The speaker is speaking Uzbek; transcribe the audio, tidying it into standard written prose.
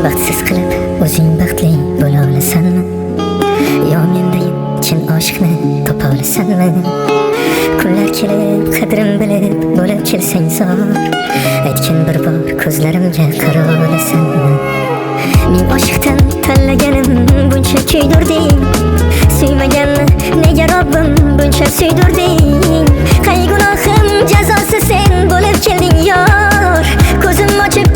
baxtsiz qilib o'zing baxtli bo'la olasanmi? Yo mendayim chin oshiqni topa olasanmi? Kunlar kelib qadrim bilib bo'lib kelsang zor, aytgin bir bor ko'zlarimga qara olasanmi? Men oshiqdan tanlaganim buncha kuydurding, suymaganni nega Robbim buncha suydurding? Qay gunohim jazosi sen bo'lib kelding yor, ko'zim ochib